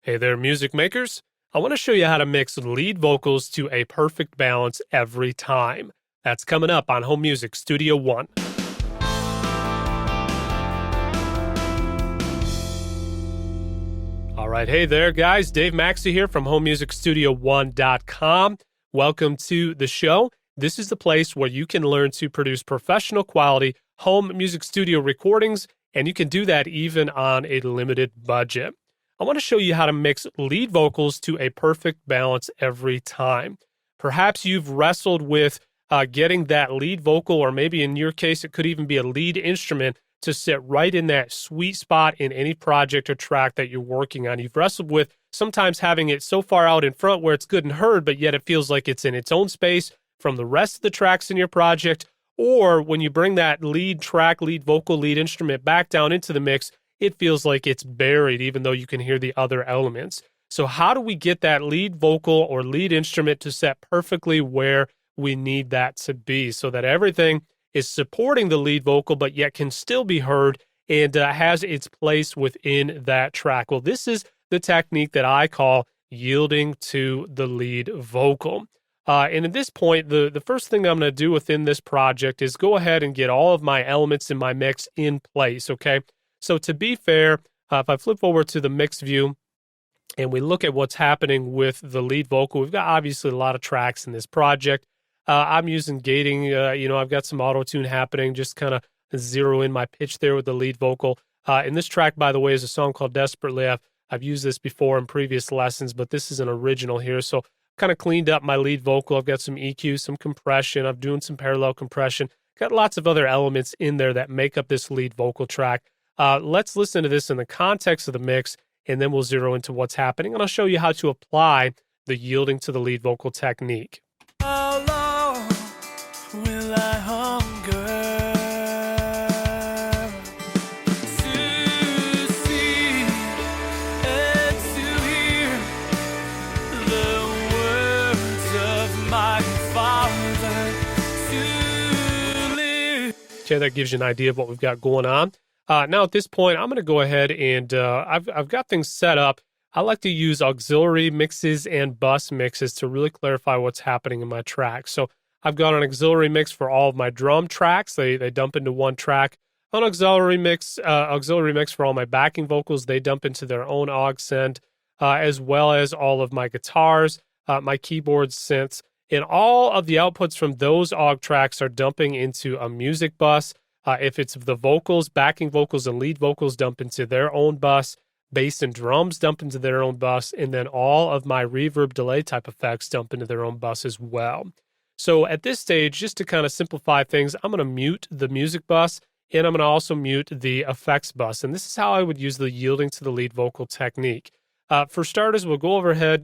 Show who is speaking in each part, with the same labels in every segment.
Speaker 1: Hey there, music makers. I want to show you how to mix lead vocals to a perfect balance every time. That's coming up on Home Music Studio One. All right, hey there, guys. Dave Maxey here from HomeMusicStudio1.com. Welcome to the show. This is the place where you can learn to produce professional quality home music studio recordings, and you can do that even on a limited budget. I want to show you how to mix lead vocals to a perfect balance every time. Perhaps you've wrestled with getting that lead vocal, or maybe in your case, it could even be a lead instrument to sit right in that sweet spot in any project or track that you're working on. You've wrestled with sometimes having it so far out in front where it's good and heard, but yet it feels like it's in its own space from the rest of the tracks in your project. Or when you bring that lead track, lead vocal, lead instrument back down into the mix, it feels like it's buried, even though you can hear the other elements. So how do we get that lead vocal or lead instrument to set perfectly where we need that to be so that everything is supporting the lead vocal, but yet can still be heard and has its place within that track? Well, this is the technique that I call yielding to the lead vocal. And at this point, the first thing I'm going to do within this project is go ahead and get all of my elements in my mix in place, okay? So to be fair, if I flip over to the mix view and we look at what's happening with the lead vocal, we've got obviously a lot of tracks in this project. I'm using gating. I've got some auto-tune happening, just kind of zero in my pitch there with the lead vocal. And this track, by the way, is a song called Desperately. I've used this before in previous lessons, but this is an original here. So kind of cleaned up my lead vocal. I've got some EQ, some compression. I'm doing some parallel compression. Got lots of other elements in there that make up this lead vocal track. Let's listen to this in the context of the mix, and then we'll zero into what's happening, and I'll show you how to apply the yielding to the lead vocal technique.
Speaker 2: How long will I hunger to see and to hear the words of my Father to live?
Speaker 1: Okay, that gives you an idea of what we've got going on. Now at this point, I'm going to go ahead and I've got things set up. I like to use auxiliary mixes and bus mixes to really clarify what's happening in my track. So I've got an auxiliary mix for all of my drum tracks. They dump into one track. An auxiliary mix for all my backing vocals. They dump into their own aux send, as well as all of my guitars, my keyboards, synths, and all of the outputs from those aux tracks are dumping into a music bus. If it's the vocals, backing vocals and lead vocals dump into their own bus, bass and drums dump into their own bus, and then all of my reverb delay type effects dump into their own bus as well. So at this stage, just to kind of simplify things, I'm going to mute the music bus, and I'm going to also mute the effects bus. And this is how I would use the yielding to the lead vocal technique. For starters, we'll go over here,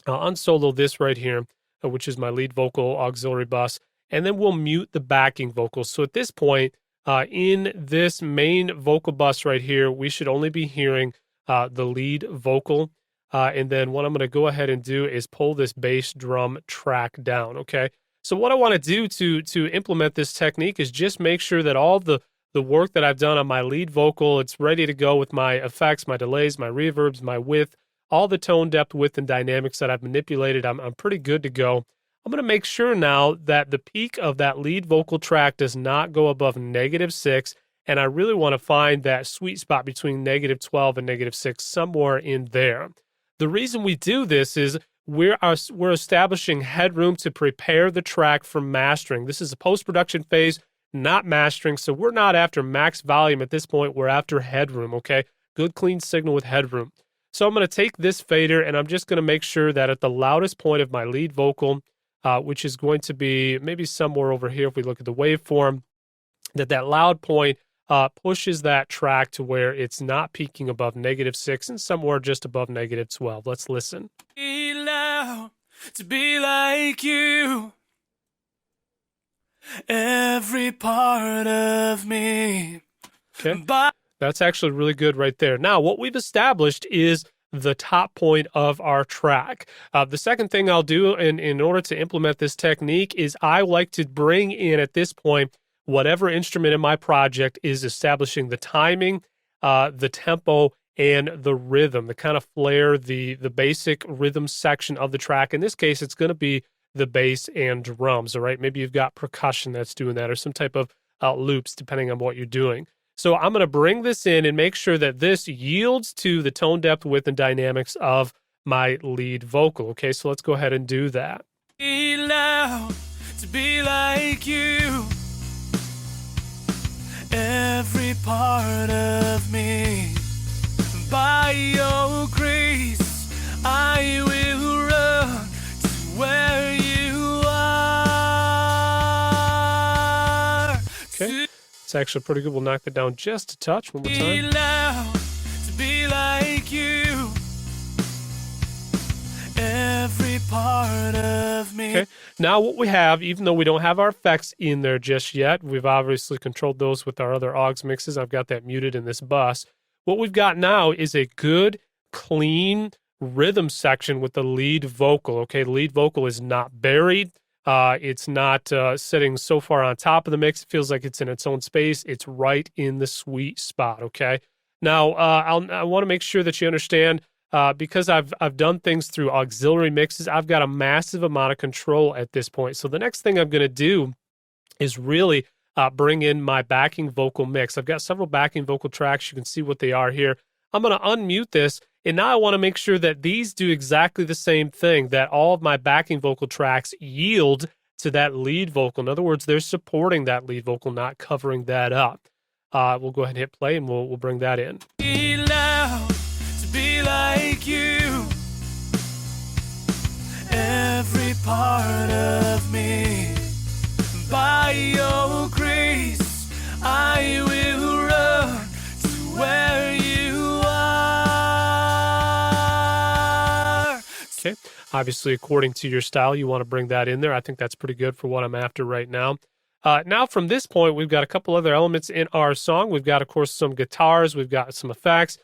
Speaker 1: unsolo this right here, which is my lead vocal auxiliary bus. And then we'll mute the backing vocals. So at this point, in this main vocal bus right here, we should only be hearing the lead vocal. And then what I'm going to go ahead and do is pull this bass drum track down, okay? So what I want to do to implement this technique is just make sure that all the work that I've done on my lead vocal, it's ready to go with my effects, my delays, my reverbs, my width, all the tone depth, width, and dynamics that I've manipulated. I'm pretty good to go. I'm going to make sure now that the peak of that lead vocal track does not go above -6, and I really want to find that sweet spot between -12 and -6, somewhere in there. The reason we do this is we're establishing headroom to prepare the track for mastering. This is a post-production phase, not mastering, so we're not after max volume at this point. We're after headroom, okay? Good, clean signal with headroom. So I'm going to take this fader, and I'm just going to make sure that at the loudest point of my lead vocal, which is going to be maybe somewhere over here if we look at the waveform, that loud point pushes that track to where it's not peaking above -6 and somewhere just above -12. Let's listen.
Speaker 2: Be loud to be like you, every part of me.
Speaker 1: Okay, that's actually really good right there. Now, what we've established is the top point of our track. The second thing I'll do in order to implement this technique is I like to bring in at this point whatever instrument in my project is establishing the timing, the tempo, and the rhythm, the kind of flare, the basic rhythm section of the track. In this case, it's going to be the bass and drums, all right? Maybe you've got percussion that's doing that or some type of loops, depending on what you're doing. So I'm going to bring this in and make sure that this yields to the tone, depth, width, and dynamics of my lead vocal. Okay, so let's go ahead and do that.
Speaker 2: Be loud to be like you. Every part of me. By your grace, I will run to where you are.
Speaker 1: Okay, it's actually pretty good. We'll knock that down just a touch one more time.
Speaker 2: Be loud to be like you. Every part of me.
Speaker 1: Okay, now what we have, even though we don't have our effects in there just yet, we've obviously controlled those with our other aux mixes. I've got that muted in this bus. What we've got now is a good, clean rhythm section with the lead vocal. Okay, the lead vocal is not buried. It's not sitting so far on top of the mix. It feels like it's in its own space. It's right in the sweet spot. Okay, now I want to make sure that you understand, because I've done things through auxiliary mixes, I've got a massive amount of control at this point. So the next thing I'm going to do is really bring in my backing vocal mix. I've got several backing vocal tracks. You can see what they are here. I'm going to unmute this, and now I want to make sure that these do exactly the same thing, that all of my backing vocal tracks yield to that lead vocal. In other words, they're supporting that lead vocal, not covering that up. We'll go ahead and hit play, and we'll bring that in.
Speaker 2: Be loud to be like you. Every part of me. By your grace, I will run to where you are.
Speaker 1: Okay, obviously, according to your style, you want to bring that in there. I think that's pretty good for what I'm after right now. Now, from this point, we've got a couple other elements in our song. We've got, of course, some guitars. We've got some effects.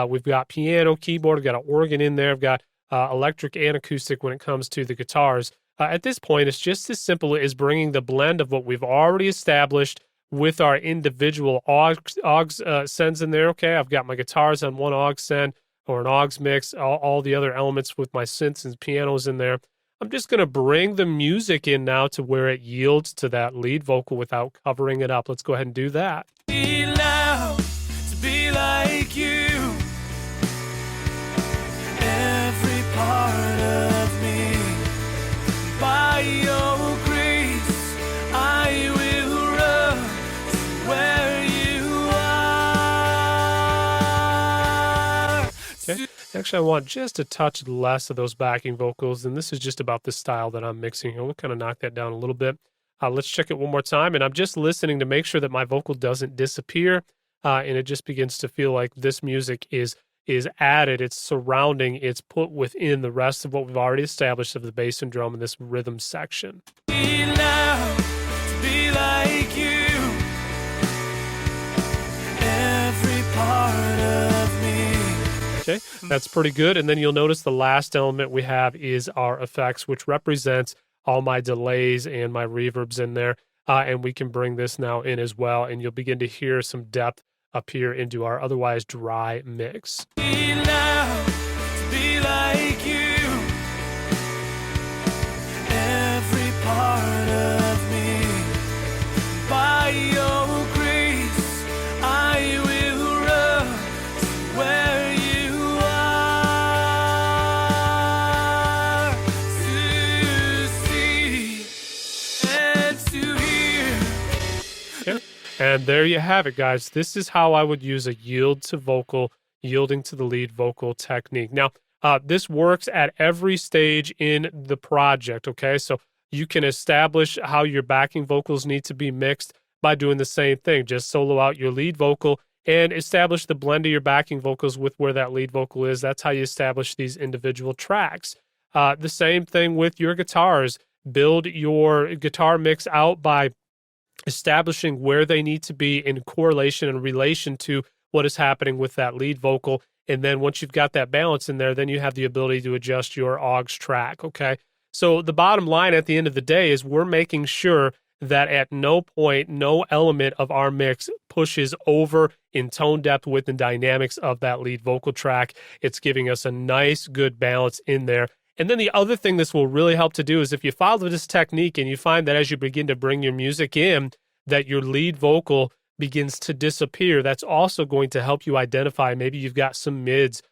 Speaker 1: We've got piano, keyboard. We've got an organ in there. We've got electric and acoustic when it comes to the guitars. At this point, it's just as simple as bringing the blend of what we've already established with our individual aux sends in there. Okay, I've got my guitars on one aux send or an aux mix, all the other elements with my synths and pianos in there. I'm just going to bring the music in now to where it yields to that lead vocal without covering it up. Let's go ahead and do that.
Speaker 2: Be loud to be like you. Every part of me. By your grace, I will run to where you are.
Speaker 1: Okay. Actually, I want just a touch less of those backing vocals, and this is just about the style that I'm mixing here. We'll kind of knock that down a little bit. Let's check it one more time, and I'm just listening to make sure that my vocal doesn't disappear, and it just begins to feel like this music is added, it's surrounding, it's put within the rest of what we've already established of the bass and drum in this rhythm section.
Speaker 2: Be loud to be like you. Every part of me.
Speaker 1: Okay, that's pretty good. And then you'll notice the last element we have is our effects, which represents all my delays and my reverbs in there. And we can bring this now in as well, and you'll begin to hear some depth up here into our otherwise dry mix.
Speaker 2: Be loud to be like you. Every part of me. By your grace, I will run to where you are. To see and to hear.
Speaker 1: Okay. And there you have it, guys. This is how I would use a yield to vocal, yielding to the lead vocal technique. Now, this works at every stage in the project, okay? So you can establish how your backing vocals need to be mixed by doing the same thing. Just solo out your lead vocal and establish the blend of your backing vocals with where that lead vocal is. That's how you establish these individual tracks. The same thing with your guitars. Build your guitar mix out by establishing where they need to be in correlation and relation to what is happening with that lead vocal. And then once you've got that balance in there, then you have the ability to adjust your aux track, okay? So the bottom line at the end of the day is we're making sure that at no point, no element of our mix pushes over in tone depth, width, and dynamics of that lead vocal track. It's giving us a nice, good balance in there. And then the other thing this will really help to do is if you follow this technique and you find that as you begin to bring your music in, that your lead vocal begins to disappear, that's also going to help you identify maybe you've got some mids,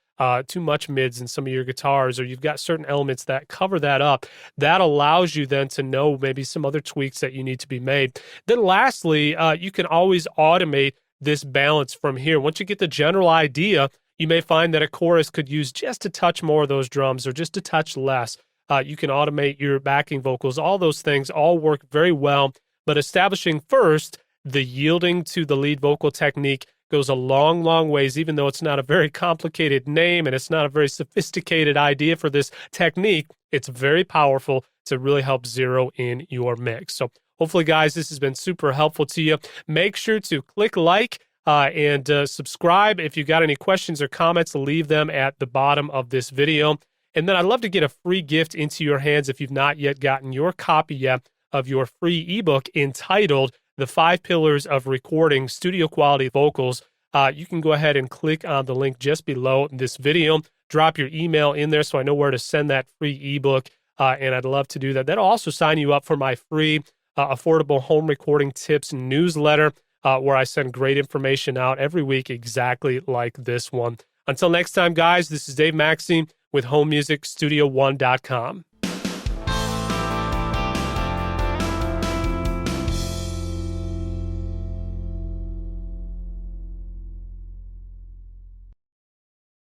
Speaker 1: too much mids in some of your guitars, or you've got certain elements that cover that up. That allows you then to know maybe some other tweaks that you need to be made. Then lastly, you can always automate this balance from here. Once you get the general idea, you may find that a chorus could use just a touch more of those drums or just a touch less. You can automate your backing vocals. All those things all work very well, but establishing first the yielding to the lead vocal technique goes a long, long ways, even though it's not a very complicated name and it's not a very sophisticated idea for this technique. It's very powerful to really help zero in your mix. So hopefully, guys, this has been super helpful to you. Make sure to click like and subscribe. If you got any questions or comments, leave them at the bottom of this video. And then I'd love to get a free gift into your hands if you've not yet gotten your copy yet of your free ebook entitled The 5 Pillars of Recording Studio Quality Vocals. You can go ahead and click on the link just below this video. Drop your email in there so I know where to send that free ebook, and I'd love to do that. That'll also sign you up for my free affordable home recording tips newsletter, where I send great information out every week exactly like this one. Until next time, guys, this is Dave Maxey with HomeMusicStudio1.com.